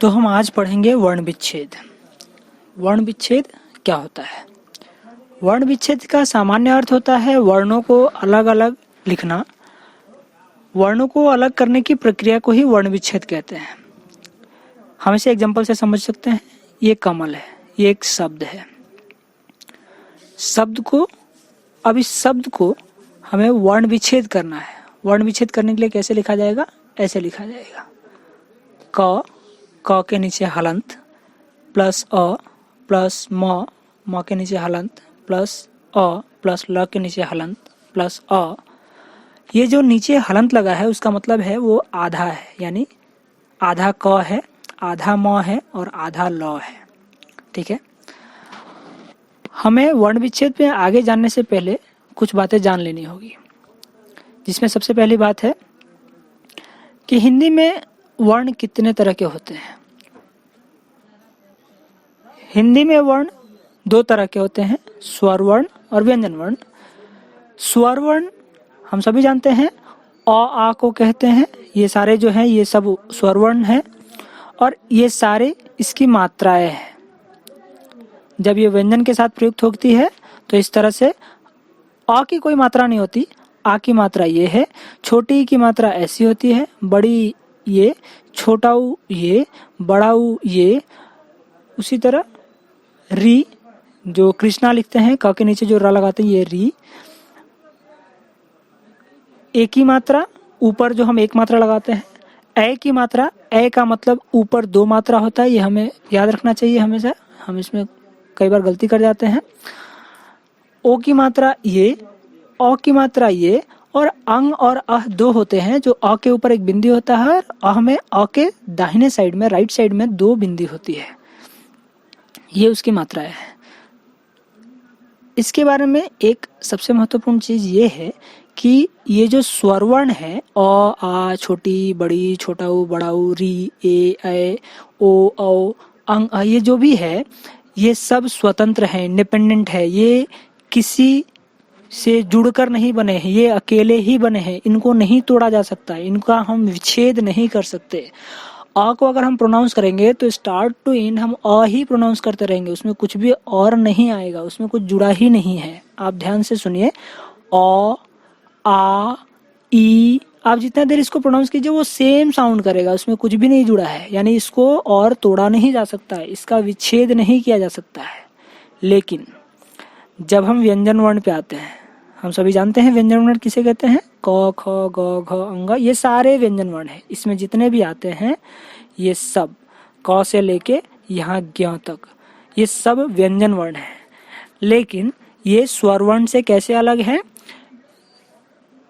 तो हम आज पढ़ेंगे वर्ण विच्छेद। वर्ण विच्छेद क्या होता है? वर्ण विच्छेद का सामान्य अर्थ होता है वर्णों को अलग अलग लिखना। वर्णों को अलग करने की प्रक्रिया को ही वर्ण विच्छेद कहते हैं। हम इसे एग्जाम्पल से समझ सकते हैं। ये कमल है, ये एक शब्द है। अब इस शब्द को हमें वर्ण विच्छेद करना है। वर्ण विच्छेद करने के लिए कैसे लिखा जाएगा? ऐसे लिखा जाएगा। क के नीचे हलंत प्लस अ प्लस म के नीचे हलंत प्लस अ प्लस ल के नीचे हलंत प्लस अ। ये जो नीचे हलंत लगा है उसका मतलब है वो आधा है, यानी आधा क है, आधा म है और आधा ल है। ठीक है। हमें वर्ण विच्छेद में आगे जानने से पहले कुछ बातें जान लेनी होगी, जिसमें सबसे पहली बात है कि हिंदी में वर्ण कितने तरह के होते हैं। हिंदी में वर्ण दो तरह के होते हैं, स्वर वर्ण और व्यंजन वर्ण। स्वर वर्ण हम सभी जानते हैं, अ आ को कहते हैं। ये सारे जो हैं ये सब स्वर वर्ण हैं और ये सारे इसकी मात्राएं हैं। जब ये व्यंजन के साथ प्रयुक्त होती है तो इस तरह से अ की कोई मात्रा नहीं होती, आ की मात्रा ये है, छोटी की मात्रा ऐसी होती है, बड़ी ये, छोटा ऊ ये, बड़ा ऊ ये। उसी तरह री, जो कृष्णा लिखते हैं, क के नीचे जो र लगाते हैं ये री। ए की मात्रा ऊपर जो हम एक मात्रा लगाते हैं। ए की मात्रा, ए का मतलब ऊपर दो मात्रा होता है, ये हमें याद रखना चाहिए हमेशा, हम इसमें कई बार गलती कर जाते हैं। ओ की मात्रा ये, औ की मात्रा ये, और अंग और अह दो होते हैं। जो अ के ऊपर एक बिंदी होता है और अह में, अ के दाहिने साइड में, राइट साइड में दो बिंदी होती है। ये उसकी मात्राएं है। इसके बारे में एक सबसे महत्वपूर्ण चीज ये है कि ये जो स्वर वर्ण है, अ आ, छोटी बड़ी, छोटा ऊ बड़ा ऊ, री ए ओ औ अंग अ, ये जो भी है ये सब स्वतंत्र है, इंडिपेंडेंट है। ये किसी से जुड़कर नहीं बने हैं, ये अकेले ही बने हैं। इनको नहीं तोड़ा जा सकता, इनका हम विच्छेद नहीं कर सकते। अ को अगर हम प्रोनाउंस करेंगे तो स्टार्ट टू एंड हम अ ही प्रोनाउंस करते रहेंगे, उसमें कुछ भी और नहीं आएगा, उसमें कुछ जुड़ा ही नहीं है। आप ध्यान से सुनिए, अ आ ई, आप जितना देर इसको प्रोनाउंस कीजिए वो सेम साउंड करेगा, उसमें कुछ भी नहीं जुड़ा है, यानी इसको और तोड़ा नहीं जा सकता है, इसका विच्छेद नहीं किया जा सकता है। लेकिन जब हम व्यंजन वर्ण पे आते हैं, हम सभी जानते हैं व्यंजन वर्ण किसे कहते हैं। क ख ग घ अंग, ये सारे व्यंजन वर्ण हैं। इसमें जितने भी आते हैं ये सब, क से लेके यहाँ ज्ञ तक, ये सब व्यंजन वर्ण हैं। लेकिन ये स्वर वर्ण से कैसे अलग है?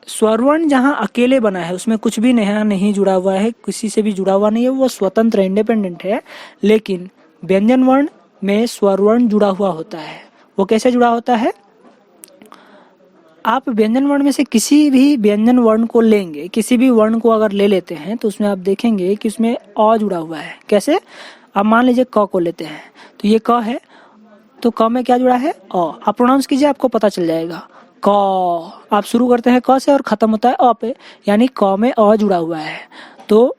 स्वर वर्ण जहाँ अकेले बना है, उसमें कुछ भी नहीं जुड़ा हुआ है, किसी से भी जुड़ा हुआ नहीं है, वो स्वतंत्र इंडिपेंडेंट है। लेकिन व्यंजन वर्ण में स्वर वर्ण जुड़ा हुआ होता है। वो कैसे जुड़ा होता है? आप व्यंजन वर्ण में से किसी भी व्यंजन वर्ण को लेंगे, किसी भी वर्ण को अगर ले लेते हैं तो उसमें आप देखेंगे कि उसमें अ जुड़ा हुआ है। कैसे? आप मान लीजिए क को लेते हैं तो ये क है, तो क में क्या जुड़ा है? अ। आप प्रोनाउंस कीजिए, आपको पता चल जाएगा। क, आप शुरू करते हैं क से और खत्म होता है अ पे, यानी क में अ जुड़ा हुआ है। तो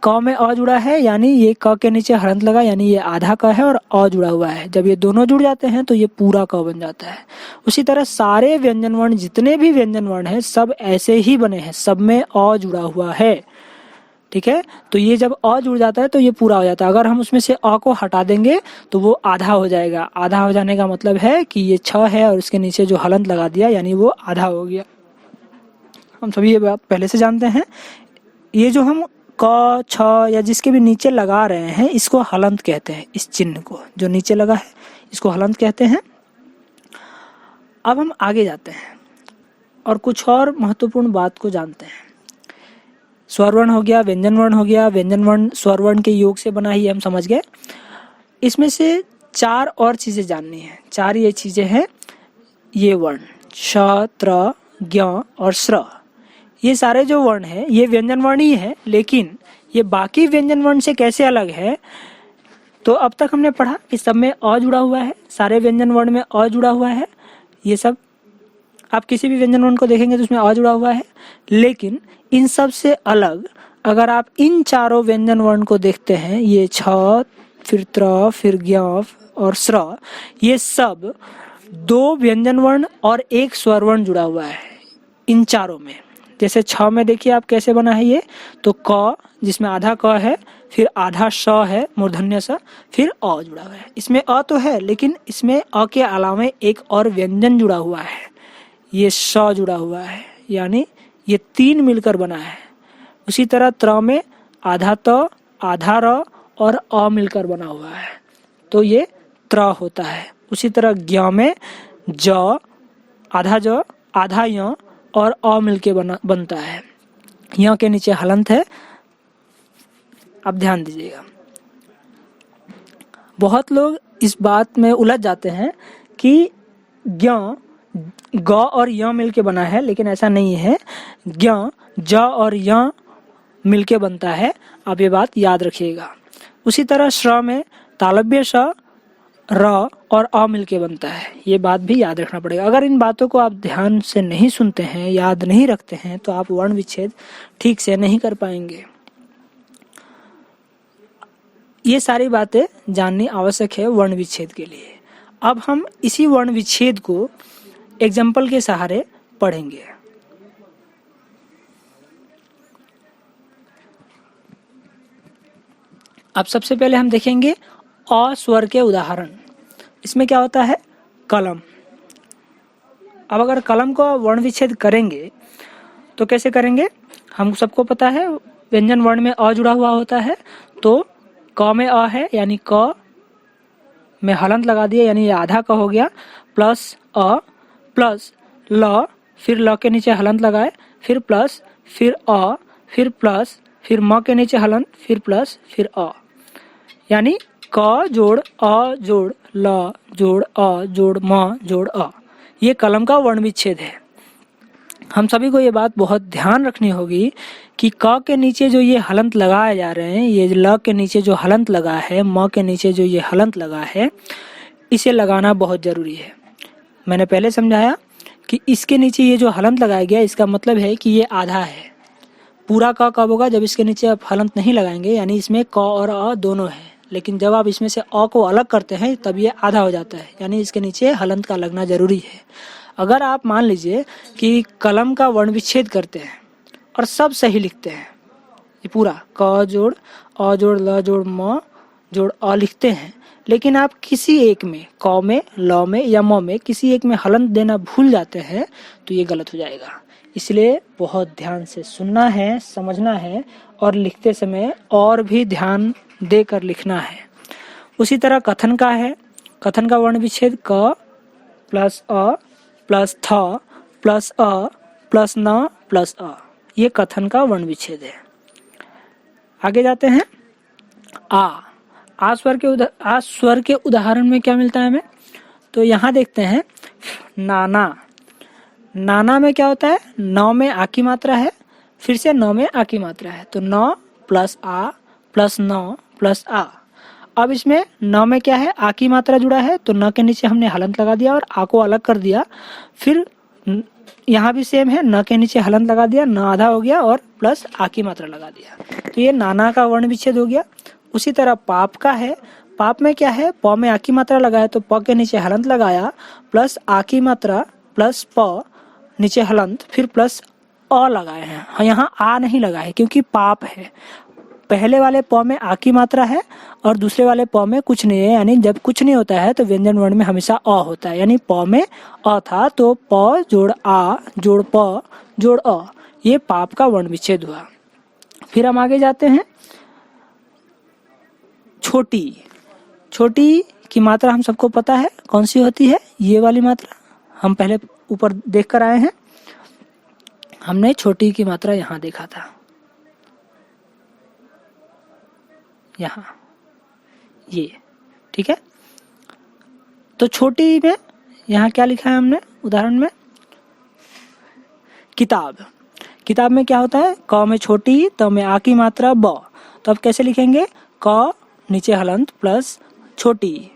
क में अ जुड़ा है, यानी ये क के नीचे हलंत लगा, यानी ये आधा क है और अ जुड़ा हुआ है। जब ये दोनों जुड़ जाते हैं तो ये पूरा क बन जाता है। उसी तरह सारे व्यंजन वर्ण, जितने भी व्यंजन वर्ण हैं, सब ऐसे ही बने हैं, सब में अ जुड़ा हुआ है। ठीक है। तो ये जब अ जुड़ जाता है तो ये पूरा हो जाता है। अगर हम उसमें से अ को हटा देंगे तो वो आधा हो जाएगा। आधा हो जाने का मतलब है कि ये छ है और इसके नीचे जो हलंत लगा दिया, यानी वो आधा हो गया। हम सभी ये बात पहले से जानते हैं। ये जो हम क छ या जिसके भी नीचे लगा रहे हैं, इसको हलंत कहते हैं। इस चिन्ह को जो नीचे लगा है इसको हलंत कहते हैं। अब हम आगे जाते हैं और कुछ और महत्वपूर्ण बात को जानते हैं। स्वर वर्ण हो गया, व्यंजन वर्ण हो गया। व्यंजन वर्ण स्वर वर्ण के योग से बना ही हम समझ गए। इसमें से चार और चीजें जाननी है। चार ये चीजें हैं, ये वर्ण श, त्र, ज्ञ और स्र। ये सारे जो वर्ण हैं ये व्यंजन वर्ण ही है, लेकिन ये बाकी व्यंजन वर्ण से कैसे अलग है? तो अब तक हमने पढ़ा कि सब में अ जुड़ा हुआ है, सारे व्यंजन वर्ण में अ जुड़ा हुआ है। ये सब आप किसी भी व्यंजन वर्ण को देखेंगे तो उसमें अ जुड़ा हुआ है। लेकिन इन सब से अलग अगर आप इन चारों व्यंजन वर्ण को देखते हैं, ये छ, फिर त्र, फिर ज्ञ और स्र, ये सब 2 व्यंजन वर्ण और 1 स्वर वर्ण जुड़ा हुआ है इन चारों में। जैसे छ में देखिए आप कैसे बना है ये, तो क जिसमें आधा क है, फिर आधा श है मूर्धन्य स, फिर अ जुड़ा हुआ है। इसमें अ तो है, लेकिन इसमें अ के अलावा एक और व्यंजन जुड़ा हुआ है, ये श जुड़ा हुआ है, यानी ये 3 मिलकर बना है। उसी तरह त्र में आधा त, आधा र और अ मिलकर बना हुआ है, तो ये त्र होता है। उसी तरह ज्ञ में ज, आधा य और अ मिलके बनता है। य के नीचे हलंत है, अब ध्यान दीजिएगा। बहुत लोग इस बात में उलझ जाते हैं कि ज्ञ ग और य मिलके बना है, लेकिन ऐसा नहीं है। ज्ञ ज और य मिलके बनता है, आप ये बात याद रखिएगा। उसी तरह श्र में तालव्य श, र और अ मिलके बनता है, ये बात भी याद रखना पड़ेगा। अगर इन बातों को आप ध्यान से नहीं सुनते हैं, याद नहीं रखते हैं, तो आप वर्ण विच्छेद ठीक से नहीं कर पाएंगे। ये सारी बातें जाननी आवश्यक है वर्ण विच्छेद के लिए। अब हम इसी वर्ण विच्छेद को एग्जाम्पल के सहारे पढ़ेंगे। अब सबसे पहले हम देखेंगे अ स्वर के उदाहरण। इसमें क्या होता है, कलम। अब अगर कलम को वर्ण विच्छेद करेंगे तो कैसे करेंगे, हम सबको पता है व्यंजन वर्ण में अ जुड़ा हुआ होता है, तो क में अ है, यानी क में हलंत लगा दिया, यानी ये आधा क हो गया, प्लस अ प्लस ल, फिर ल के नीचे हलंत लगाए, फिर प्लस, फिर अ, फिर प्लस, फिर म के नीचे हलंत, फिर प्लस, फिर अ, यानी क जोड़ अ जोड़ ल जोड़ अ जोड़ म जोड़ अ। ये कलम का वर्ण विच्छेद है। हम सभी को ये बात बहुत ध्यान रखनी होगी कि क के नीचे जो ये हलंत लगाए जा रहे हैं, ये ल के नीचे जो हलंत लगा है, म के नीचे जो ये हलंत लगा है, इसे लगाना बहुत जरूरी है। मैंने पहले समझाया कि इसके नीचे ये जो हलंत लगाया गया, इसका मतलब है कि ये आधा है। पूरा क कब होगा, जब इसके नीचे आप हलंत नहीं लगाएंगे, यानी इसमें क और अ दोनों है। लेकिन जब आप इसमें से अ को अलग करते हैं तब ये आधा हो जाता है, यानी इसके नीचे हलंत का लगना जरूरी है। अगर आप मान लीजिए कि कलम का वर्ण विच्छेद करते हैं और सब सही लिखते हैं, ये पूरा क जोड़ अ जोड़ ल जोड़ म जोड़ अ लिखते हैं, लेकिन आप किसी एक में, क में, ल में या म में किसी एक में हलंत देना भूल जाते हैं, तो ये गलत हो जाएगा। इसलिए बहुत ध्यान से सुनना है, समझना है और लिखते समय और भी ध्यान देकर लिखना है। उसी तरह कथन का है। कथन का वर्ण विच्छेद क प्लस अ प्लस थ प्लस अ प्लस न प्लस अ, ये कथन का वर्ण विच्छेद है। आगे जाते हैं। आ स्वर के उदाहरण में क्या मिलता है हमें, तो यहाँ देखते हैं नाना। नाना में क्या होता है, नौ में आ की मात्रा है, फिर से नौ में आ की मात्रा है, तो नौ प्लस आ प्लस नौ प्लस आ। अब इसमें नौ में क्या है, आ की मात्रा जुड़ा है, तो न के नीचे हमने हलंत लगा दिया और आ को अलग कर दिया। फिर यहाँ भी सेम है, न के नीचे हलंत लगा दिया, न आधा हो गया और प्लस आ की मात्रा लगा दिया, तो ये नाना का वर्ण विच्छेद हो गया। उसी तरह पाप का है। पाप में क्या है, प में आ की मात्रा लगाया तो प के नीचे हलंत लगाया, प्लस आ की मात्रा प्लस प नीचे हलंत, फिर प्लस अ लगाए हैं। यहाँ आ नहीं लगा है क्योंकि पाप है। पहले वाले प में आ की मात्रा है और दूसरे वाले प में कुछ नहीं है, यानी जब कुछ नहीं होता है तो व्यंजन वर्ण में हमेशा अ होता है, यानी प में अ था तो प जोड़ आ जोड़ प जोड़ अ, ये पाप का वर्ण विच्छेद हुआ। फिर हम आगे जाते हैं। छोटी। छोटी की मात्रा हम सबको पता है कौन सी होती है, ये वाली मात्रा हम पहले ऊपर देख कर आए हैं। हमने छोटी की मात्रा यहाँ देखा था, यहाँ ये, ठीक है। तो छोटी में यहाँ क्या लिखा है हमने उदाहरण में, किताब। किताब में क्या होता है, क में छोटी, त में आ की मात्रा ब, तो अब कैसे लिखेंगे, क नीचे हलंत प्लस छोटी,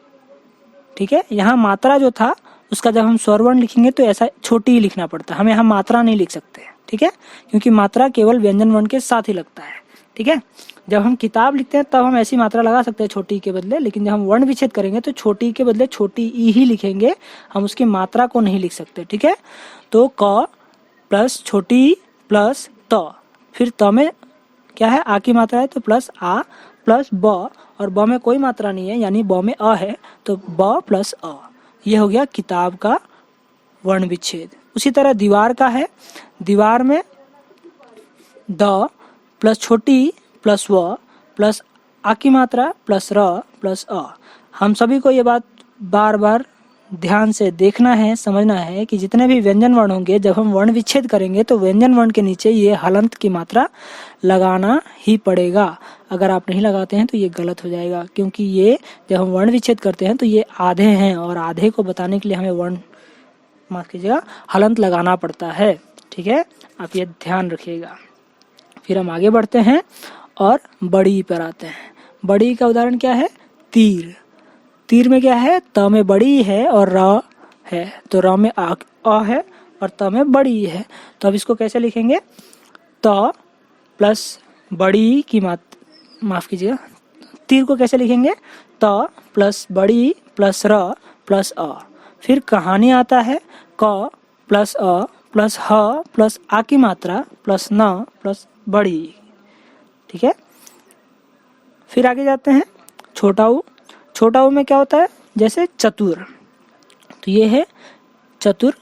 ठीक है। यहाँ मात्रा जो था उसका जब हम स्वर वर्ण लिखेंगे तो ऐसा छोटी ही लिखना पड़ता है, हमें यहाँ मात्रा नहीं लिख सकते, ठीक है, क्योंकि मात्रा केवल व्यंजन वर्ण के साथ ही लगता है। ठीक है। जब हम किताब लिखते हैं तब हम ऐसी मात्रा लगा सकते हैं छोटी के बदले, लेकिन जब हम वर्ण विच्छेद करेंगे तो छोटी के बदले छोटी ई ही लिखेंगे, हम उसकी मात्रा को नहीं लिख सकते, ठीक है। तो क प्लस छोटी ई प्लस त, फिर त में क्या है, आ की मात्रा है तो प्लस आ प्लस ब, और ब में कोई मात्रा नहीं है यानी ब में अ है तो ब प्लस अ। ये हो गया किताब का वर्ण विच्छेद। उसी तरह दीवार का है, दीवार में द प्लस छोटी प्लस व प्लस आ की मात्रा प्लस र प्लस अ। हम सभी को ये बात बार बार ध्यान से देखना है, समझना है कि जितने भी व्यंजन वर्ण होंगे जब हम वर्ण विच्छेद करेंगे तो व्यंजन वर्ण के नीचे ये हलंत की मात्रा लगाना ही पड़ेगा। अगर आप नहीं लगाते हैं तो ये गलत हो जाएगा, क्योंकि ये जब हम वर्ण विच्छेद करते हैं तो ये आधे हैं और आधे को बताने के लिए हमें वर्ण, माफ कीजिएगा, हलंत लगाना पड़ता है, ठीक है। आप ये ध्यान रखिएगा। फिर हम आगे बढ़ते हैं और बड़ी पर आते हैं। बड़ी का उदाहरण क्या है, तीर। तीर में क्या है, त में बड़ी है और र है, तो र में अ है और त में बड़ी है। तो अब इसको कैसे लिखेंगे, त प्लस बड़ी की माफ कीजिएगा, तीर को कैसे लिखेंगे, त प्लस बड़ी प्लस र प्लस अ। फिर कहानी आता है, क प्लस अ प्लस ह प्लस आ की मात्रा प्लस न प्लस बड़ी, ठीक है। फिर आगे जाते हैं, छोटा ऊ। छोटा ऊ में क्या होता है, जैसे चतुर, तो ये है चतुर,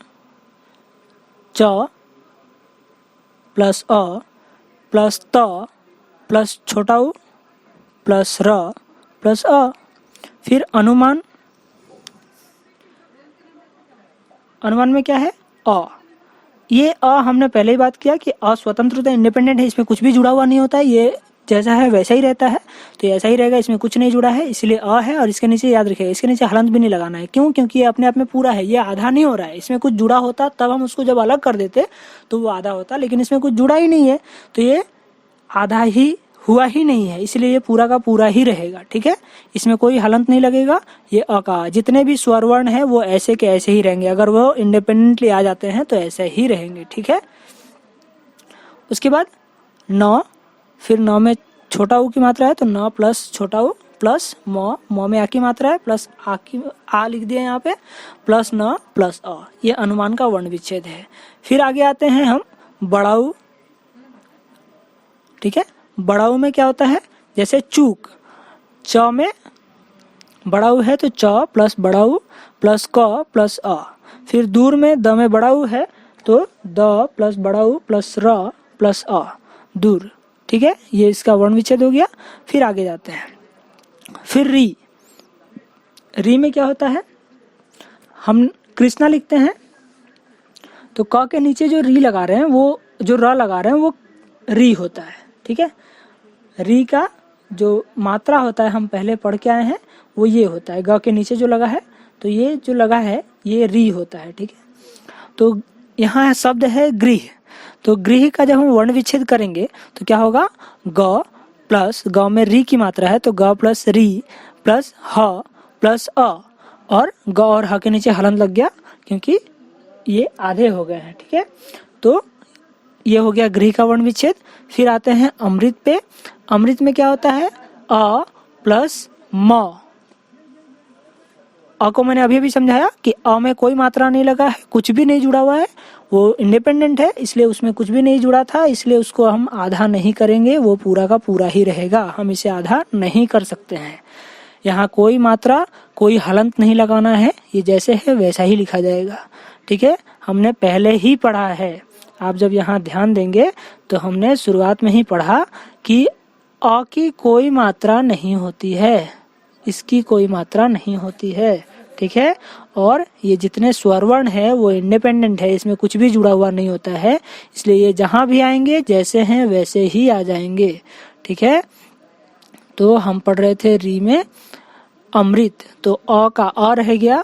च प्लस अ प्लस त प्लस छोटा ऊ प्लस र प्लस अ। फिर अनुमान, अनुमान में क्या है, अ। ये अ हमने पहले ही बात किया कि अस्वतंत्र इंडिपेंडेंट है, इसमें कुछ भी जुड़ा हुआ नहीं होता है, ये जैसा है वैसा ही रहता है, तो ऐसा ही रहेगा, इसमें कुछ नहीं जुड़ा है, इसलिए अ है। और इसके नीचे याद रखिएगा, इसके नीचे हलंत भी नहीं लगाना है। क्यों, क्योंकि ये अपने आप में पूरा है, ये आधा नहीं हो रहा है। इसमें कुछ जुड़ा होता तब हम उसको जब अलग कर देते तो वो आधा होता, लेकिन इसमें कुछ जुड़ा ही नहीं है तो ये आधा ही हुआ ही नहीं है, इसलिए ये पूरा का पूरा ही रहेगा, ठीक है। इसमें कोई हलंत नहीं लगेगा। ये अ का जितने भी स्वर वर्ण है वो ऐसे के ऐसे ही रहेंगे, अगर वो इंडिपेंडेंटली आ जाते हैं तो ऐसे ही रहेंगे, ठीक है। उसके बाद न, फिर न में छोटा ऊ की मात्रा है तो न प्लस छोटा ऊ प्लस म में आ की मात्रा है प्लस आ लिख दिया यहाँ पे प्लस न प्लस अ। ये अनुमान का वर्ण विच्छेद है। फिर आगे आते हैं हम बड़ा ऊ, ठीक है। बड़ा ऊ में क्या होता है, जैसे चूक, च में बड़ा ऊ है तो च प्लस बड़ा ऊ प्लस क प्लस अ। फिर दूर में द में बड़ा ऊ है तो द प्लस बड़ा ऊ प्लस र प्लस अ, दूर, ठीक है। ये इसका वर्ण विच्छेद हो गया। फिर आगे जाते हैं, फिर री। री में क्या होता है, हम कृष्णा लिखते हैं तो क के नीचे जो री लगा रहे हैं वो, जो र लगा रहे हैं वो री होता है, ठीक है। री का जो मात्रा होता है हम पहले पढ़ के आए हैं वो ये होता है, ग के नीचे जो लगा है तो ये जो लगा है ये री होता है, ठीक है। तो यहाँ शब्द है गृह, तो गृह का जब हम वर्ण विच्छेद करेंगे तो क्या होगा, ग प्लस, ग में री की मात्रा है तो ग प्लस री प्लस ह प्लस अ, और ग और ह के नीचे हलंत लग गया क्योंकि ये आधे हो गए हैं, ठीक है। तो ये हो गया गृह का वर्ण विच्छेद। फिर आते हैं अमृत पे। अमृत में क्या होता है, अ प्लस म। अ को मैंने अभी भी समझाया कि अ में कोई मात्रा नहीं लगा है, कुछ भी नहीं जुड़ा हुआ है, वो इंडिपेंडेंट है, इसलिए उसमें कुछ भी नहीं जुड़ा था, इसलिए उसको हम आधा नहीं करेंगे, वो पूरा का पूरा ही रहेगा, हम इसे आधा नहीं कर सकते हैं। यहाँ कोई मात्रा, कोई हलंत नहीं लगाना है, ये जैसे है वैसा ही लिखा जाएगा, ठीक है। हमने पहले ही पढ़ा है, आप जब यहाँ ध्यान देंगे तो हमने शुरुआत में ही पढ़ा कि अ की कोई मात्रा नहीं होती है, इसकी कोई मात्रा नहीं होती है, ठीक है। और ये जितने स्वर वर्ण है वो इंडिपेंडेंट है, इसमें कुछ भी जुड़ा हुआ नहीं होता है, इसलिए ये जहां भी आएंगे जैसे हैं वैसे ही आ जाएंगे, ठीक है। तो हम पढ़ रहे थे री में अमृत, तो अ का अ रह गया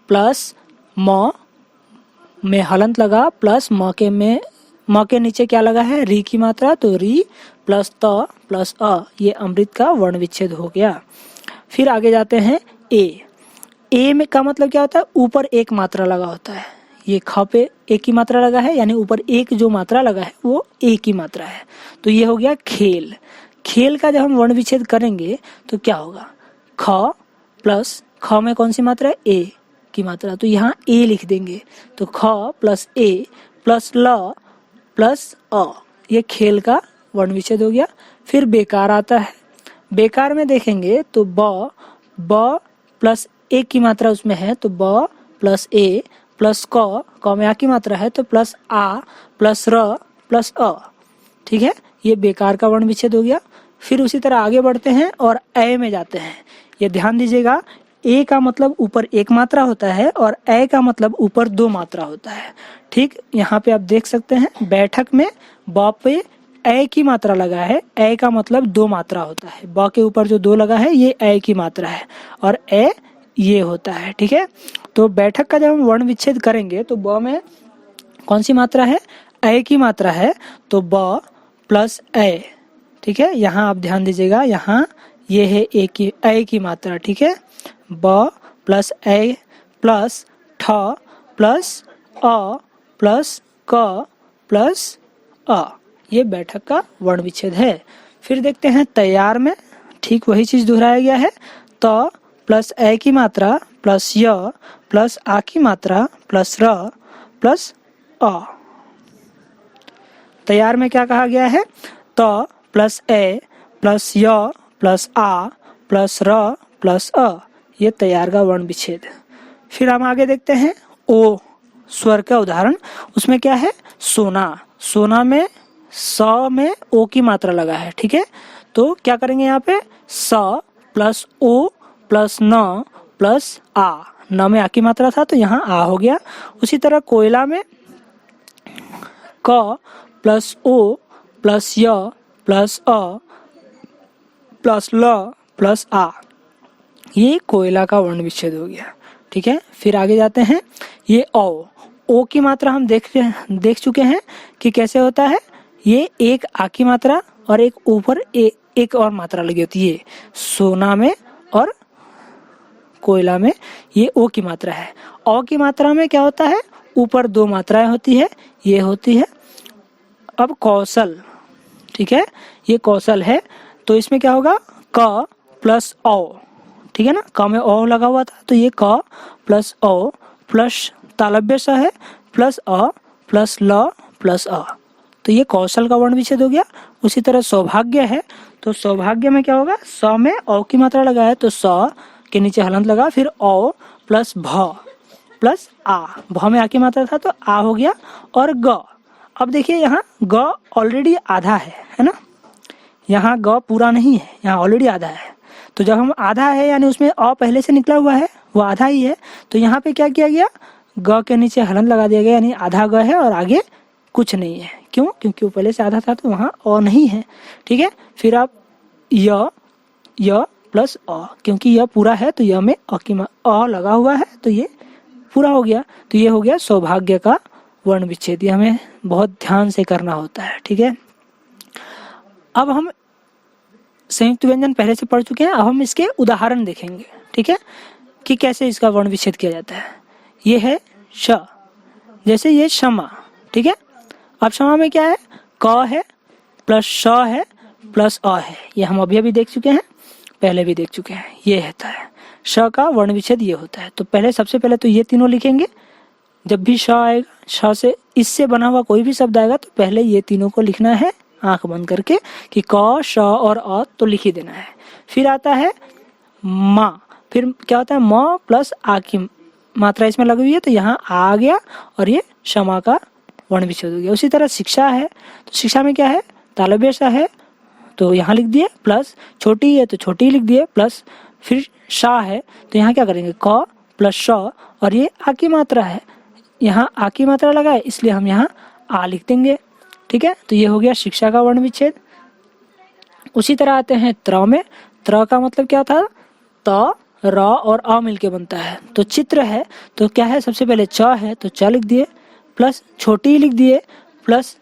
प्लस म में हलंत लगा प्लस म के नीचे क्या लगा है, री की मात्रा, तो री प्लस त प्लस अ, ये अमृत का वर्ण विच्छेद हो गया। फिर आगे जाते हैं ए में का मतलब क्या होता है, ऊपर एक मात्रा लगा होता है, ये ख पे एक की मात्रा लगा है यानी ऊपर एक जो मात्रा लगा है वो एक की मात्रा है, तो ये हो गया खेल। खेल का जब हम वर्ण विच्छेद करेंगे तो क्या होगा, ख प्लस ख में कौन सी मात्रा है, ए की मात्रा, तो यहाँ ए लिख देंगे, तो ख प्लस ए प्लस ल प्लस अ, ये खेल का वर्ण विच्छेद हो गया। फिर बेकार आता है, बेकार में देखेंगे तो ब प्लस ए की मात्रा उसमें है, तो ब प्लस ए प्लस क में आ की मात्रा है, तो प्लस आ प्लस र प्लस अ, ठीक है, ये बेकार का वर्ण विच्छेद हो गया। फिर उसी तरह आगे बढ़ते हैं और ए में जाते हैं। ये ध्यान दीजिएगा, ए का मतलब ऊपर एक मात्रा होता है और ए का मतलब ऊपर दो मात्रा होता है। ठीक, यहाँ पे आप देख सकते हैं बैठक में ब पे ए की मात्रा लगा है, ए का मतलब दो मात्रा होता है, ब के ऊपर जो दो लगा है ये ए की मात्रा है और ए ये होता है। ठीक है, तो बैठक का जब हम वर्ण विच्छेद करेंगे तो ब में कौन सी मात्रा है, ए की मात्रा है, तो ब प्लस ए। ठीक है, यहाँ आप ध्यान दीजिएगा, यहाँ ये है ए की मात्रा। ठीक है, ब प्लस ए प्लस ठ प्लस अ प्लस क प्लस अ, ये बैठक का वर्ण विच्छेद है। फिर देखते हैं तैयार में, ठीक वही चीज दोहराया गया है, त प्लस ए की मात्रा प्लस य प्लस आ की मात्रा प्लस र प्लस अ। तैयार में क्या कहा गया है, त प्लस ए प्लस य प्लस आ प्लस र प्लस अ, ये तैयार का वर्ण विच्छेद। फिर हम आगे देखते हैं ओ स्वर का उदाहरण, उसमें क्या है, सोना, सोना में स में ओ की मात्रा लगा है। ठीक है, तो क्या करेंगे, यहाँ पे स प्लस ओ प्लस न प्लस आ, न में आ की मात्रा था तो यहाँ आ हो गया। उसी तरह कोयला में क प्लस ओ प्लस य प्लस अ प्लस ल प्लस आ, ये कोयला का वर्ण विच्छेद हो गया। ठीक है, फिर आगे जाते हैं, ये ओ की मात्रा हम देख चुके हैं कि कैसे होता है, ये एक आ की मात्रा और एक ऊपर एक और मात्रा लगी होती है, सोना में और कोयला में ये ओ की मात्रा है। ओ की मात्रा में क्या होता है, ऊपर दो मात्राएं होती है, ये होती है। अब कौशल, ठीक है, ये कौशल है, तो इसमें क्या होगा, क प्लस ओ, ठीक है ना, क में ओ लगा हुआ था, तो ये क प्लस ओ प्लस तालव्य स है प्लस अ प्लस ल प्लस अ, तो ये कौशल का वर्ण विच्छेद हो गया। उसी तरह सौभाग्य है, तो सौभाग्य में क्या होगा, स में ओ की मात्रा लगा है, तो स के नीचे हलंत लगा, फिर ओ प्लस भ प्लस आ, भ में आ की मात्रा था तो आ हो गया। और ग, अब देखिए यहाँ ग ऑलरेडी आधा है ना, यहाँ ग पूरा नहीं है, यहाँ ऑलरेडी आधा है, तो जब हम आधा है यानी उसमें अ पहले से निकला हुआ है, वो आधा ही है, तो यहाँ पे क्या किया गया, ग के नीचे हलंत लगा दिया गया, यानी आधा ग है और आगे कुछ नहीं है। क्यों, क्योंकि वो पहले से आधा था तो वहाँ अ नहीं है। ठीक है, फिर आप य प्लस अ, क्योंकि यह पूरा है तो यह में अ लगा हुआ है तो ये पूरा हो गया, तो ये हो गया सौभाग्य का वर्ण विच्छेद। ये हमें बहुत ध्यान से करना होता है। ठीक है, अब हम संयुक्त व्यंजन पहले से पढ़ चुके हैं, अब हम इसके उदाहरण देखेंगे। ठीक है, कि कैसे इसका वर्ण विच्छेद किया जाता है। ये है श, जैसे ये क्षमा। ठीक है, अब क्षमा में क्या है, क है प्लस श है प्लस अ है, ये हम अभी देख चुके हैं, पहले भी देख चुके हैं। ये होता है श का वर्ण विच्छेद, ये होता है। तो पहले सबसे पहले तो ये तीनों लिखेंगे, जब भी श आएगा, श से इससे बना हुआ कोई भी शब्द आएगा तो पहले ये तीनों को लिखना है आंख बंद करके, कि क श और अ तो लिख ही देना है। फिर आता है माँ, फिर क्या होता है, म प्लस आ की मात्रा इसमें लगी हुई है तो यहाँ आ गया और ये क्षमा का वर्ण विच्छेद हो गया। उसी तरह शिक्षा है, तो शिक्षा में क्या है, तालव्य सा है तो यहाँ लिख दिए, प्लस छोटी है तो छोटी लिख दिए, प्लस फिर शा है तो यहाँ क्या करेंगे, क प्लस श, और ये आ की मात्रा है, यहाँ आ की मात्रा लगा है इसलिए हम यहाँ आ लिख देंगे। ठीक है, तो ये हो गया शिक्षा का वर्ण विच्छेद। उसी तरह आते हैं त्र में, त्र का मतलब क्या था, त र और अ मिलके बनता है। तो चित्र है तो क्या है, सबसे पहले च है तो च लिख दिए, प्लस छोटी लिख दिए, प्लस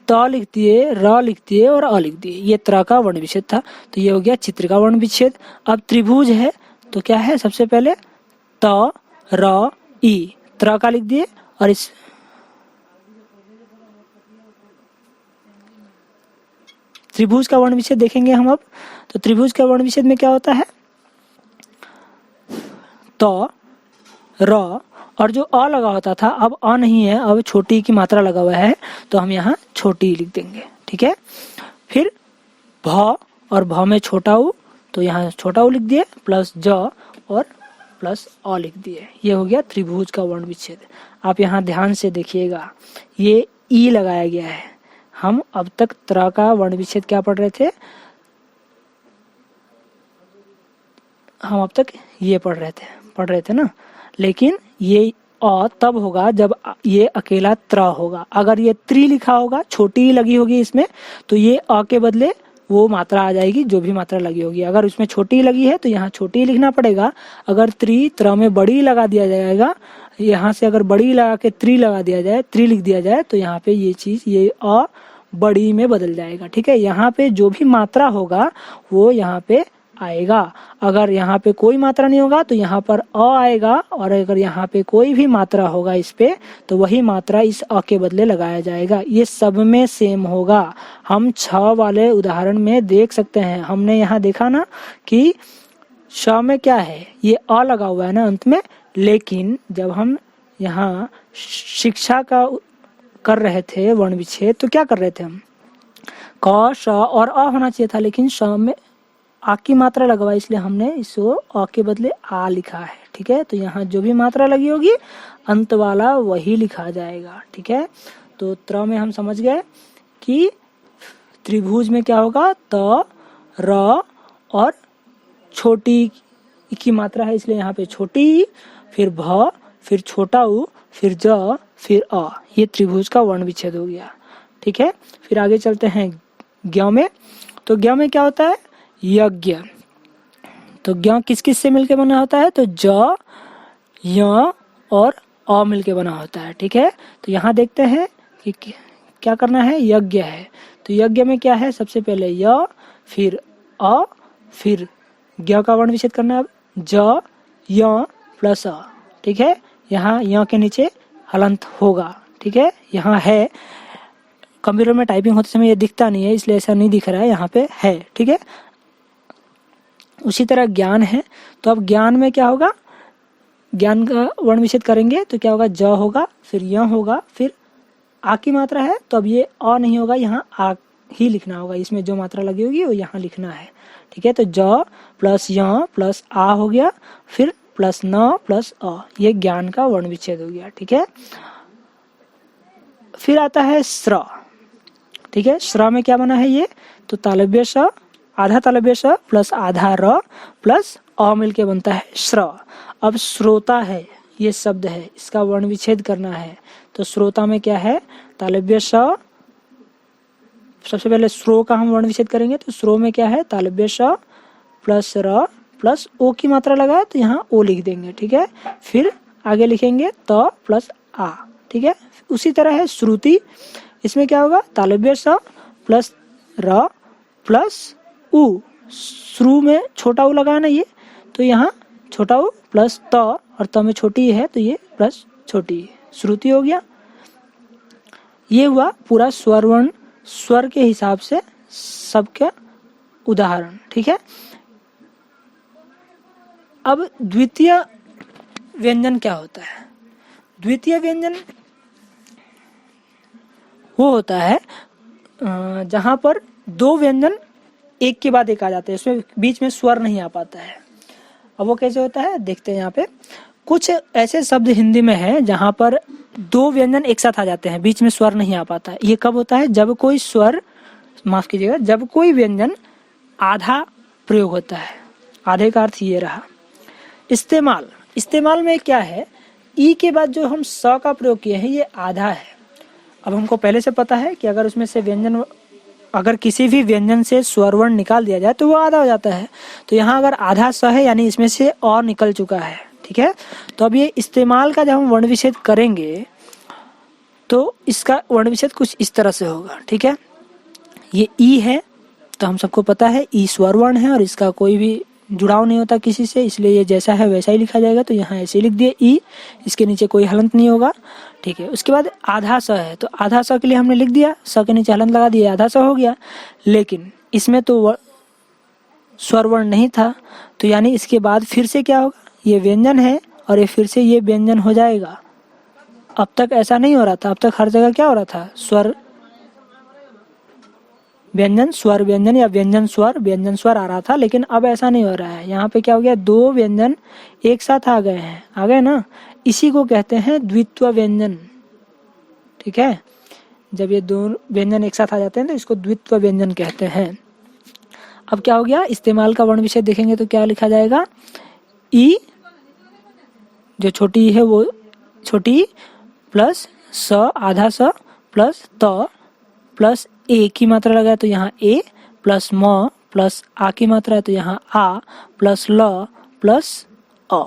त लिख दिए, र लिख दिए और अ लिख दिए, ये त्र का वर्ण विच्छेद था। तो ये हो गया चित्र का वर्ण विच्छेद। अब त्रिभुज है तो क्या है, सबसे पहले त र ई, त्र का लिख दिए और इस त्रिभुज का वर्ण विच्छेद देखेंगे हम अब। तो त्रिभुज का वर्ण विच्छेद में क्या होता है, त र और जो अ लगा होता था अब अ नहीं है, अब छोटी की मात्रा लगा हुआ है, तो हम यहाँ छोटी लिख देंगे, ठीक है। फिर भ और भ में छोटा उ, तो यहाँ छोटा उ लिख दिए, प्लस ज और प्लस अ लिख दिए। ये हो गया त्रिभुज का वर्ण विच्छेद। आप यहाँ ध्यान से देखिएगा, ये ई लगाया गया है। हम अब तक त्र का वर्ण विच्छेद क्या पढ़ रहे थे, हम अब तक ये पढ़ रहे थे ना, लेकिन ये अ तब होगा जब ये अकेला त्र होगा। अगर ये त्रि लिखा होगा, छोटी लगी होगी इसमें, तो ये अ के बदले वो मात्रा आ जाएगी जो भी मात्रा लगी होगी। अगर उसमें छोटी लगी है तो यहाँ छोटी लिखना पड़ेगा। अगर त्र में बड़ी लगा दिया जाएगा, यहाँ से अगर बड़ी लगा के त्रि लगा दिया जाए, त्रि लिख दिया जाए, तो यहाँ पे ये चीज, ये अ बड़ी में बदल जाएगा, ठीक है। यहाँ पे जो भी मात्रा होगा वो यहाँ पे आएगा। अगर यहाँ पे कोई मात्रा नहीं होगा तो यहाँ पर अ आएगा, और अगर यहाँ पे कोई भी मात्रा होगा इस पे, तो वही मात्रा इस अ के बदले लगाया जाएगा। ये सब में सेम होगा। हम 6 वाले उदाहरण में देख सकते हैं, हमने यहाँ देखा ना कि श में क्या है, ये अ लगा हुआ है ना अंत में, लेकिन जब हम यहाँ शिक्षा का कर रहे थे वर्ण विच्छेद, तो क्या कर रहे थे हम, क श और अ होना चाहिए था, लेकिन श में आ की मात्रा लगवा, इसलिए हमने इसको अ के बदले आ लिखा है, ठीक है। तो यहाँ जो भी मात्रा लगी होगी अंत वाला वही लिखा जाएगा, ठीक है। तो त्र में हम समझ गए कि त्रिभुज में क्या होगा, त र और छोटी की मात्रा है, इसलिए यहाँ पे छोटी, फिर भ, फिर छोटा उ, फिर ज, फिर अ। ये त्रिभुज का वर्ण विच्छेद हो गया, ठीक है। फिर आगे चलते हैं ज्ञ में। तो ज्ञ में क्या होता है, यज्ञ। तो ज्ञ किस किस से मिलके बना होता है, तो ज, य और अ मिलके बना होता है, ठीक है। तो यहाँ देखते हैं कि क्या करना है, यज्ञ है। तो यज्ञ में क्या है, सबसे पहले य, फिर अ, फिर ज्ञ का वर्ण विच्छेद करना है, ज, य प्लस अ, ठीक है। यहाँ य के नीचे हलंत होगा, ठीक है। यहाँ है, कंप्यूटर में टाइपिंग होते समय ये दिखता नहीं है, इसलिए ऐसा नहीं दिख रहा है, यहाँ पे है, ठीक है। उसी तरह ज्ञान है। तो अब ज्ञान में क्या होगा, ज्ञान का वर्ण विच्छेद करेंगे तो क्या होगा, ज होगा, फिर य होगा, फिर आ की मात्रा है, तो अब ये अ नहीं होगा, यहाँ आ ही लिखना होगा। इसमें जो मात्रा लगी होगी वो यहाँ लिखना है, ठीक है। तो ज प्लस य प्लस आ हो गया, फिर प्लस न प्लस अ, ये ज्ञान का वर्ण विच्छेद हो गया, ठीक है। फिर आता है स्र, ठीक है। स्र में क्या बना है ये, तो तालव्य स, आधा तालव्य स प्लस आधा र प्लस अ मिलके बनता है श्र। अब श्रोता है, ये शब्द है, इसका वर्ण विच्छेद करना है। तो श्रोता में क्या है, तालव्य स, सबसे पहले श्रो का हम वर्ण विच्छेद करेंगे, तो श्रो में क्या है, तालव्य स प्लस र प्लस ओ की मात्रा लगाए, तो यहाँ ओ लिख देंगे, ठीक है। फिर आगे लिखेंगे त प्लस आ, ठीक है। उसी तरह है श्रुति, इसमें क्या होगा, तालव्य स प्लस र प्लस उ, श्रु में छोटा उ लगाना ये, तो यहाँ छोटा उ प्लस त, और त में छोटी है तो ये प्लस छोटी, श्रुति हो गया। ये हुआ पूरा स्वर वर्ण, स्वर के हिसाब से सबका उदाहरण, ठीक है। अब द्वितीय व्यंजन क्या होता है, द्वितीय व्यंजन वो होता है जहां पर दो व्यंजन एक के बाद एक आ जाते हैं, उसमें बीच में स्वर नहीं आ पाता है। अब वो कैसे होता है, देखते हैं। यहाँ पे कुछ ऐसे शब्द हिंदी में है जहां पर दो व्यंजन एक साथ आ जाते हैं, बीच में स्वर नहीं आ पाता है। ये कब होता है, जब कोई स्वर, माफ कीजिएगा, जब कोई व्यंजन आधा प्रयोग होता है। आधे का अर्थ ये रहा। इस्तेमाल, इस्तेमाल में क्या है, ई के बाद जो हम स का प्रयोग किए हैं ये आधा है। अब हमको पहले से पता है कि अगर उसमें से व्यंजन, अगर किसी भी व्यंजन से स्वर वर्ण निकाल दिया जाए तो वो आधा हो जाता है। तो यहाँ अगर आधा स है यानी इसमें से और निकल चुका है, ठीक है। तो अब ये इस्तेमाल का जब हम वर्ण विच्छेद करेंगे तो इसका वर्ण विच्छेद कुछ इस तरह से होगा, ठीक है। ये ई है तो हम सबको पता है ई स्वर वर्ण है और इसका कोई भी जुड़ाव नहीं होता किसी से, इसलिए ये जैसा है वैसा ही लिखा जाएगा। तो यहाँ ऐसे लिख दिए ई, इसके नीचे कोई हलंत नहीं होगा, ठीक है। उसके बाद आधा स है, तो आधा स के लिए हमने लिख दिया, स के नीचे हलंत लगा दिए, आधा स हो गया। लेकिन इसमें तो स्वर वर्ण नहीं था, तो यानी इसके बाद फिर से क्या होगा, ये व्यंजन है और ये फिर से ये व्यंजन हो जाएगा। अब तक ऐसा नहीं हो रहा था, अब तक हर जगह क्या हो रहा था, स्वर व्यंजन स्वर व्यंजन या व्यंजन स्वर आ रहा था, लेकिन अब ऐसा नहीं हो रहा है। यहाँ पे क्या हो गया, दो व्यंजन एक साथ आ गए हैं, आ गए ना, इसी को कहते हैं द्वित्व व्यंजन, ठीक है। जब ये दो व्यंजन एक साथ आ जाते हैं तो इसको द्वित्व व्यंजन कहते हैं। अब क्या हो गया, इस्तेमाल का वर्ण विशेष देखेंगे तो क्या लिखा जाएगा, ई जो छोटी है वो छोटी प्लस स आधा स प्लस त प्लस ए की मात्रा लगाए तो यहाँ ए प्लस म प्लस आ की मात्रा है तो यहाँ आ प्लस ल प्लस अ,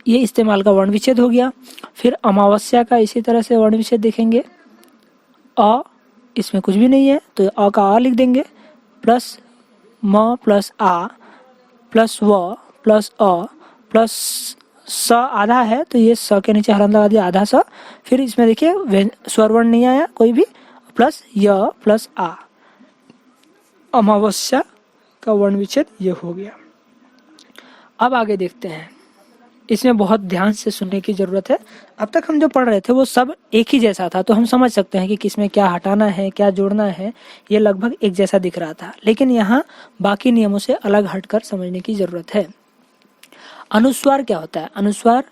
ये इस्तेमाल का वर्ण विच्छेद हो गया। फिर अमावस्या का इसी तरह से वर्ण विच्छेद देखेंगे, अ इसमें कुछ भी नहीं है तो अ का आ लिख देंगे, प्लस म प्लस आ प्लस व प्लस अ प्लस स आधा है तो ये स के नीचे हलंत लगा दिया, आधा स। फिर इसमें देखिए स्वर वर्ण नहीं आया कोई भी, प्लस य प्लस आ, अमावस्या का वर्ण विच्छेद ये हो गया। अब आगे देखते हैं, इसमें बहुत ध्यान से सुनने की जरूरत है। अब तक हम जो पढ़ रहे थे वो सब एक ही जैसा था, तो हम समझ सकते हैं कि किसमें क्या हटाना है क्या जोड़ना है, ये लगभग एक जैसा दिख रहा था। लेकिन यहाँ बाकी नियमों से अलग हटकर समझने की जरूरत है। अनुस्वार क्या होता है, अनुस्वार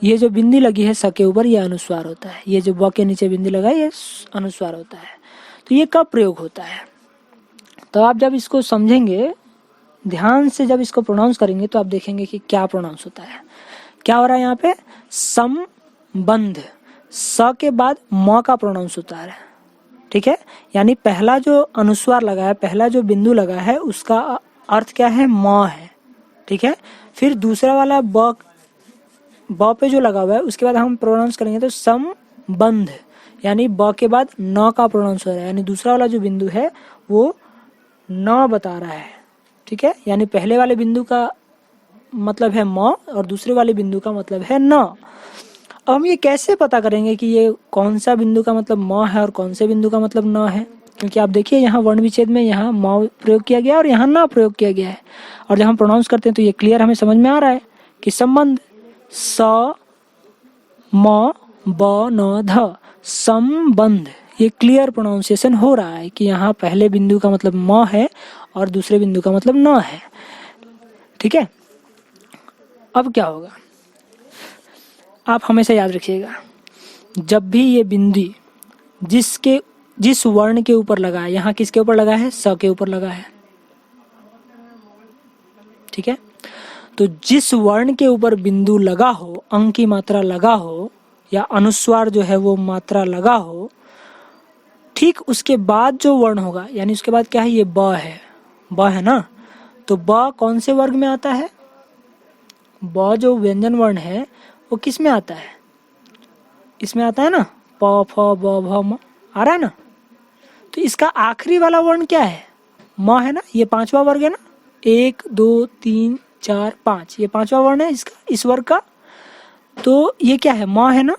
ये जो बिंदी लगी है स के ऊपर ये अनुस्वार होता है, ये जो ब के नीचे बिंदी लगा है ये अनुस्वार होता है। तो ये कब प्रयोग होता है, तो आप जब इसको समझेंगे ध्यान से, जब इसको प्रोनाउंस करेंगे तो आप देखेंगे कि क्या प्रोनाउंस होता है। क्या हो रहा है यहाँ पे, संबंध, स के बाद म का प्रोनाउंस होता है, ठीक है। यानी पहला जो अनुस्वार लगा है, पहला जो बिंदु लगा है उसका अर्थ क्या है, म है, ठीक है। फिर दूसरा वाला ब पे जो लगा हुआ है उसके बाद हम प्रोनाउंस करेंगे तो संबंध, यानी ब के बाद न का प्रोनाउंस हो रहा है, यानी दूसरा वाला जो बिंदु है वो न बता रहा है, ठीक है। यानी पहले वाले बिंदु का मतलब है म और दूसरे वाले बिंदु का मतलब है न। अब हम ये कैसे पता करेंगे कि ये कौन सा बिंदु का मतलब म है और कौन से बिंदु का मतलब न है, क्योंकि आप देखिए यहाँ वर्ण विच्छेद में यहाँ म प्रयोग किया गया और यहाँ न प्रयोग किया गया है। और जब हम प्रोनाउंस करते हैं तो ये क्लियर हमें समझ में आ रहा है कि संबंध, स म ब न ध, संबंध, ये क्लियर प्रोनाउंसिएशन हो रहा है कि यहाँ पहले बिंदु का मतलब म है और दूसरे बिंदु का मतलब न है, ठीक है। अब क्या होगा, आप हमेशा याद रखिएगा, जब भी ये बिंदी जिस वर्ण के ऊपर लगा है, यहाँ किसके ऊपर लगा है, स के ऊपर लगा है, ठीक है। तो जिस वर्ण के ऊपर बिंदु लगा हो, अंक की मात्रा लगा हो या अनुस्वार जो है वो मात्रा लगा हो, ठीक उसके बाद जो वर्ण होगा, यानी उसके बाद क्या है, ये ब है, ब है ना, तो ब कौन से वर्ग में आता है, ब जो व्यंजन वर्ण है वो किस में आता है, इसमें आता है ना, प फ ब भ म आ रहा है ना। तो इसका आखिरी वाला वर्ण क्या है, म है ना, ये पांचवा वर्ग है ना, 1 2 3 4 5, ये पांचवा वर्ण है इसका, इस वर्ग का। तो ये क्या है, म है ना,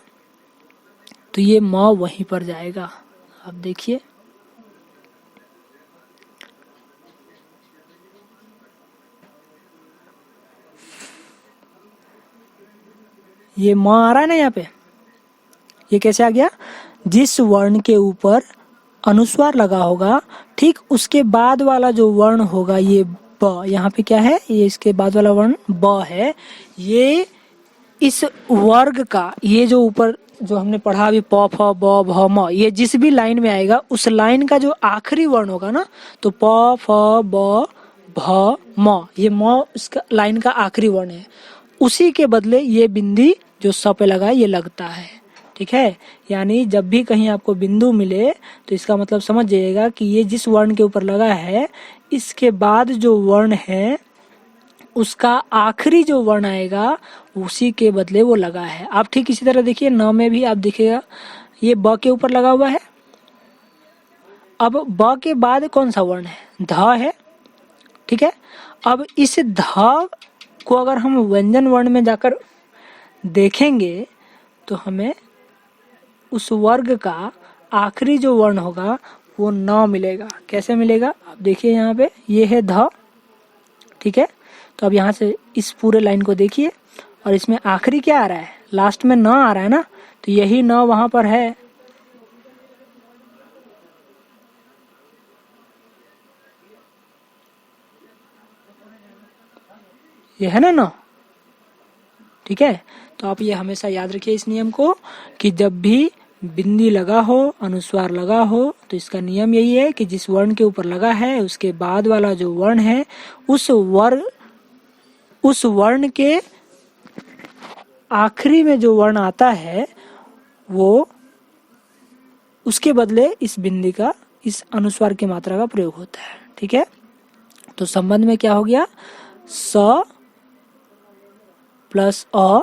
तो ये म वहीं पर जाएगा। अब देखिए ये म आ रहा है ना यहाँ पे, ये कैसे आ गया, जिस वर्ण के ऊपर अनुस्वार लगा होगा ठीक उसके बाद वाला जो वर्ण होगा ये ब, यहाँ पे क्या है, ये इसके बाद वाला वर्ण ब है, ये इस वर्ग का, ये जो ऊपर जो हमने पढ़ा अभी प फ ब भ म, ये जिस भी लाइन में आएगा उस लाइन का जो आखिरी वर्ण होगा ना, तो प फ ब भ म, ये म उसका लाइन का आखिरी वर्ण है, उसी के बदले ये बिंदी जो स पे लगा है ये लगता है, ठीक है। यानी जब भी कहीं आपको बिंदु मिले तो इसका मतलब समझ जाइएगा कि ये जिस वर्ण के ऊपर लगा है इसके बाद जो वर्ण है उसका आखिरी जो वर्ण आएगा उसी के बदले वो लगा है। आप ठीक इसी तरह देखिए न में भी आप देखिएगा ये ब के ऊपर लगा हुआ है, अब ब के बाद कौन सा वर्ण है, ध है, ठीक है। अब इस ध को अगर हम व्यंजन वर्ण में जाकर देखेंगे तो हमें उस वर्ग का आखिरी जो वर्ण होगा वो न मिलेगा। कैसे मिलेगा? अब देखिए यहाँ पे ये है ध, ठीक है। तो अब यहाँ से इस पूरे लाइन को देखिए और इसमें आखिरी क्या आ रहा है? लास्ट में न आ रहा है ना, तो यही न वहां पर है। ये है ना न, ठीक है। तो आप ये हमेशा याद रखिए इस नियम को कि जब भी बिंदी लगा हो, अनुस्वार लगा हो, तो इसका नियम यही है कि जिस वर्ण के ऊपर लगा है उसके बाद वाला जो वर्ण है उस वर्ण के आखिरी में जो वर्ण आता है वो उसके बदले इस बिंदी का, इस अनुस्वार की मात्रा का प्रयोग होता है, ठीक है। तो संबंध में क्या हो गया? स प्लस अ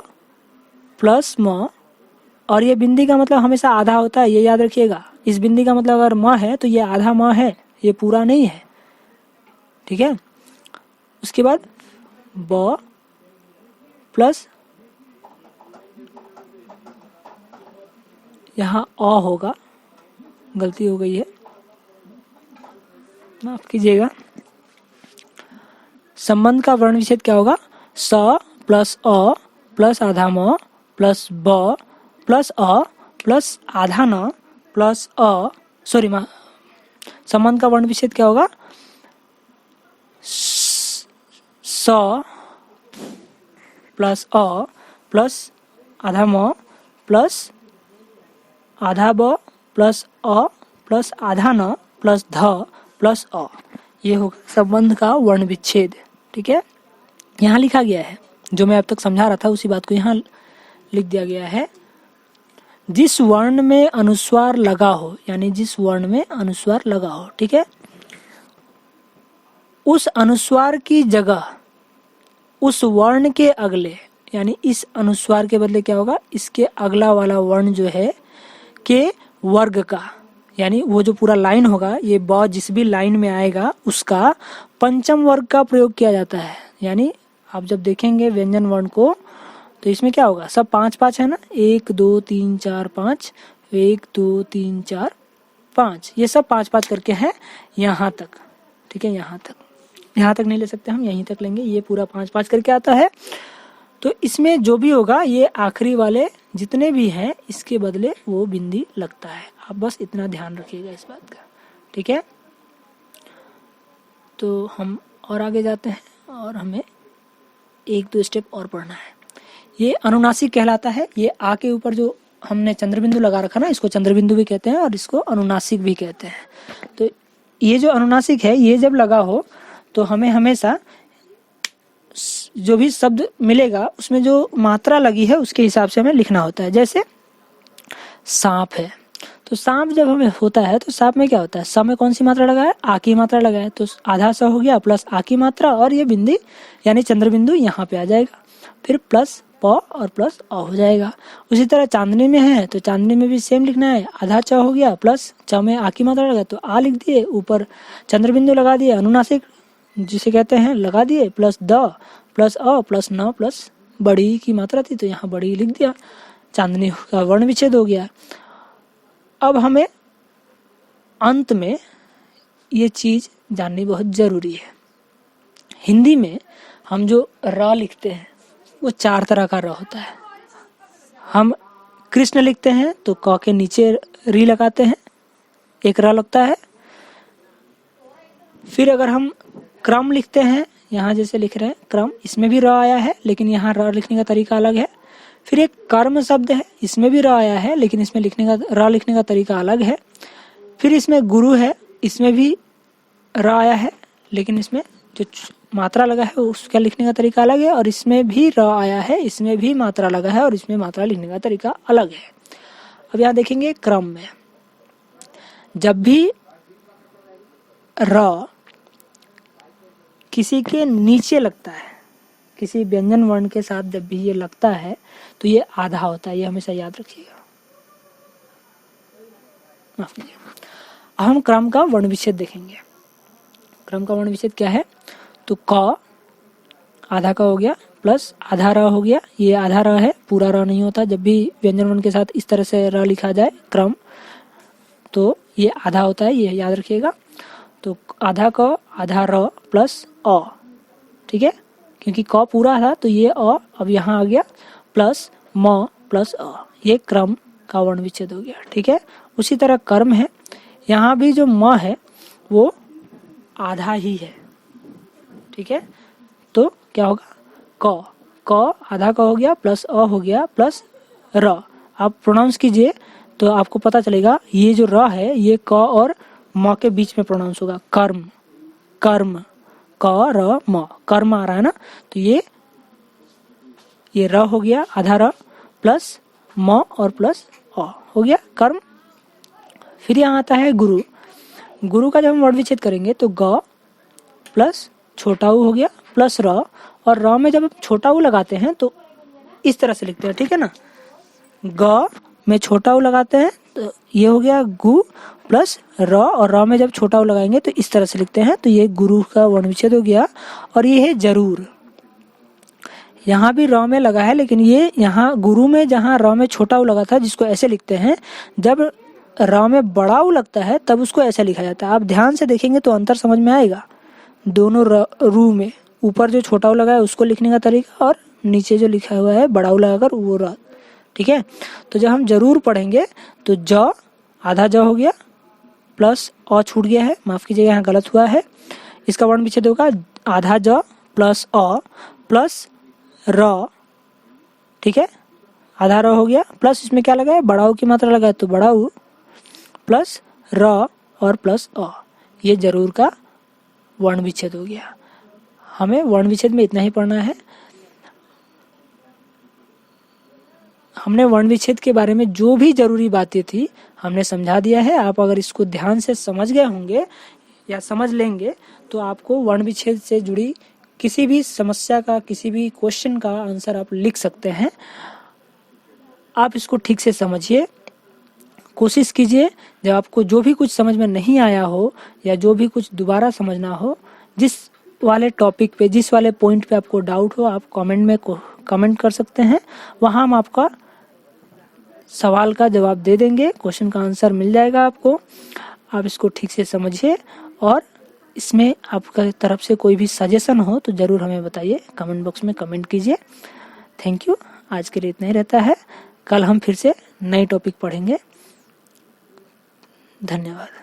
प्लस म, और ये बिंदी का मतलब हमेशा आधा होता है, ये याद रखिएगा। इस बिंदी का मतलब अगर म है तो ये आधा म है, ये पूरा नहीं है, ठीक है। उसके बाद ब प्लस यहाँ अ होगा, गलती हो गई है, माफ कीजिएगा। संबंध का वर्ण विच्छेद क्या होगा? स प्लस अ प्लस आधा म प्लस ब प्लस अ प्लस आधा न प्लस अ, सॉरी संबंध का वर्ण विच्छेद क्या होगा? स प्लस अ प्लस आधा म प्लस आधा ब प्लस अ प्लस आधा न प्लस ध प्लस अ, ये होगा संबंध का वर्ण विच्छेद, ठीक है। यहाँ लिखा गया है, जो मैं अब तक समझा रहा था उसी बात को यहाँ लिख दिया गया है। जिस वर्ण में अनुस्वार लगा हो, यानी जिस वर्ण में अनुस्वार लगा हो, ठीक है, उस अनुस्वार की जगह उस वर्ण के अगले, यानी इस अनुस्वार के बदले क्या होगा? इसके अगला वाला वर्ण जो है के वर्ग का, यानी वो जो पूरा लाइन होगा, ये ब जिस भी लाइन में आएगा उसका पंचम वर्ग का प्रयोग किया जाता है। यानी आप जब देखेंगे व्यंजन वर्ण को तो इसमें क्या होगा? सब 5-5 है ना, 1 2 3 4 5, 1 2 3 4 5, ये सब 5-5 करके है यहाँ तक, ठीक है। यहाँ तक नहीं ले सकते हम, यहीं तक लेंगे। ये पूरा 5-5 करके आता है। तो इसमें जो भी होगा ये आखिरी वाले जितने भी हैं इसके बदले वो बिंदी लगता है। आप बस इतना ध्यान रखिएगा इस बात का, ठीक है। तो हम और आगे जाते हैं और हमें 1-2 स्टेप और पढ़ना है। ये अनुनासिक कहलाता है। ये आ के ऊपर जो हमने चंद्रबिंदु लगा रखा ना, इसको चंद्रबिंदु भी कहते हैं और इसको अनुनासिक भी कहते हैं। तो ये जो अनुनासिक है, ये जब लगा हो तो हमें हमेशा जो भी शब्द मिलेगा उसमें जो मात्रा लगी है उसके हिसाब से हमें लिखना होता है। जैसे सांप है, तो सांप जब हमें होता है तो सांप में क्या होता है? स में कौन सी मात्रा लगा है? आ की मात्रा लगा है, तो आधा स हो गया प्लस आ की मात्रा और ये बिंदी यानी चंद्रबिंदु यहाँ पे आ जाएगा, फिर प्लस प और प्लस अ हो जाएगा। उसी तरह चांदनी में है तो चांदनी में भी सेम लिखना है, आधा च हो गया प्लस च में आ की मात्रा लगा तो आ लिख दिए, ऊपर चंद्रबिंदु लगा दिए, अनुनासिक जिसे कहते हैं लगा दिए, plus the plus a plus न प्लस बड़ी की मात्रा थी तो यहाँ बड़ी लिख दिया, चांदनी का वर्ण विच्छेद हो गया। अब हमें अंत में ये चीज जाननी बहुत जरूरी है। हिंदी में हम जो र लिखते हैं वो 4 तरह का र होता है। हम कृष्ण लिखते हैं तो क के नीचे री लगाते हैं, एक र लगता है। फिर अगर हम क्रम लिखते हैं, यहाँ जैसे लिख रहे हैं क्रम, इसमें भी र आया है लेकिन यहाँ र लिखने का तरीका अलग है। फिर एक कर्म शब्द है, इसमें भी र आया है लेकिन इसमें र लिखने का तरीका अलग है। फिर इसमें गुरु है, इसमें भी र आया है लेकिन इसमें जो मात्रा लगा है उसका लिखने का तरीका अलग है। और इसमें भी र आया है, इसमें भी मात्रा लगा है और इसमें मात्रा लिखने का तरीका अलग है। अब यहाँ देखेंगे क्रम में जब भी र किसी के नीचे लगता है, किसी व्यंजन वर्ण के साथ जब भी ये लगता है तो ये आधा होता है, ये हमेशा याद रखिएगा, माफ कीजिएगा। अब हम क्रम का वर्ण विच्छेद देखेंगे। क्रम का वर्ण विच्छेद क्या है? तो क आधा क हो गया प्लस आधा र हो गया, ये आधा र है, पूरा र नहीं होता। जब भी व्यंजन वर्ण के साथ इस तरह से र लिखा जाए क्रम, तो ये आधा होता है, ये याद रखिएगा। तो आधा क आधा र प्लस अ, ठीक है, क्योंकि क पूरा था तो ये अ अब यहाँ आ गया, प्लस म प्लस अ, ये क्रम का वर्ण विच्छेद हो गया, ठीक है। उसी तरह कर्म है, यहाँ भी जो म है वो आधा ही है, ठीक है। तो क्या होगा, क आधा क हो गया प्लस अ हो गया प्लस र। आप प्रोनाउंस कीजिए तो आपको पता चलेगा, ये जो र है ये क और म के बीच में प्रोनाउंस होगा, कर्म, कर्म, क र म, कर्म आ रहा है ना, तो ये र हो गया आधा र प्लस म और प्लस अ हो गया कर्म। फिर यहाँ आता है गुरु। गुरु का जब हम वर्ण विच्छेद करेंगे तो ग प्लस छोटा ऊ हो गया प्लस र, और र में जब हम छोटा ऊ लगाते हैं तो इस तरह से लिखते हैं, ठीक है ना। ग में छोटा ऊ लगाते हैं तो ये हो गया गु प्लस र, और र में जब छोटा ऊ लगाएंगे तो इस तरह से लिखते हैं, तो ये गुरु का वर्ण विच्छेद हो गया। और ये है जरूर, यहाँ भी र में लगा है, लेकिन ये यहाँ गुरु में जहाँ र में छोटा ऊ लगा था जिसको ऐसे लिखते हैं, जब र में बड़ा ऊ लगता है तब उसको ऐसे लिखा जाता है। आप ध्यान से देखेंगे तो अंतर समझ में आएगा दोनों रू में। ऊपर जो छोटा ऊ लगा है उसको लिखने का तरीका, और नीचे जो लिखा हुआ है बड़ा ऊ लगाकर वो र, ठीक है। तो जब हम जरूर पढ़ेंगे तो ज आधा ज हो गया प्लस अ छूट गया है, माफ कीजिएगा यहाँ गलत हुआ है, इसका वर्ण विच्छेद होगा आधा ज प्लस अ प्लस र, ठीक है। आधा र हो गया प्लस इसमें क्या लगा है, बड़ा ऊ की मात्रा लगा है तो बड़ा ऊ प्लस र और प्लस अ, ये जरूर का वर्ण विच्छेद हो गया। हमें वर्ण विच्छेद में इतना ही पढ़ना है। हमने वर्ण विच्छेद के बारे में जो भी जरूरी बातें थी हमने समझा दिया है। आप अगर इसको ध्यान से समझ गए होंगे या समझ लेंगे तो आपको वर्ण विच्छेद से जुड़ी किसी भी समस्या का, किसी भी क्वेश्चन का आंसर आप लिख सकते हैं। आप इसको ठीक से समझिए, कोशिश कीजिए जब आपको जो भी कुछ समझ में नहीं आया हो या जो भी कुछ दोबारा समझना हो, जिस वाले टॉपिक पे, जिस वाले पॉइंट पे आपको डाउट हो, आप कमेंट में कमेंट कर सकते हैं। वहाँ हम आपका सवाल का जवाब दे देंगे, क्वेश्चन का आंसर मिल जाएगा आपको। आप इसको ठीक से समझिए, और इसमें आपका तरफ से कोई भी सजेशन हो तो ज़रूर हमें बताइए, कमेंट बॉक्स में कमेंट कीजिए। थैंक यू, आज के लिए इतना ही रहता है। कल हम फिर से नए टॉपिक पढ़ेंगे। धन्यवाद।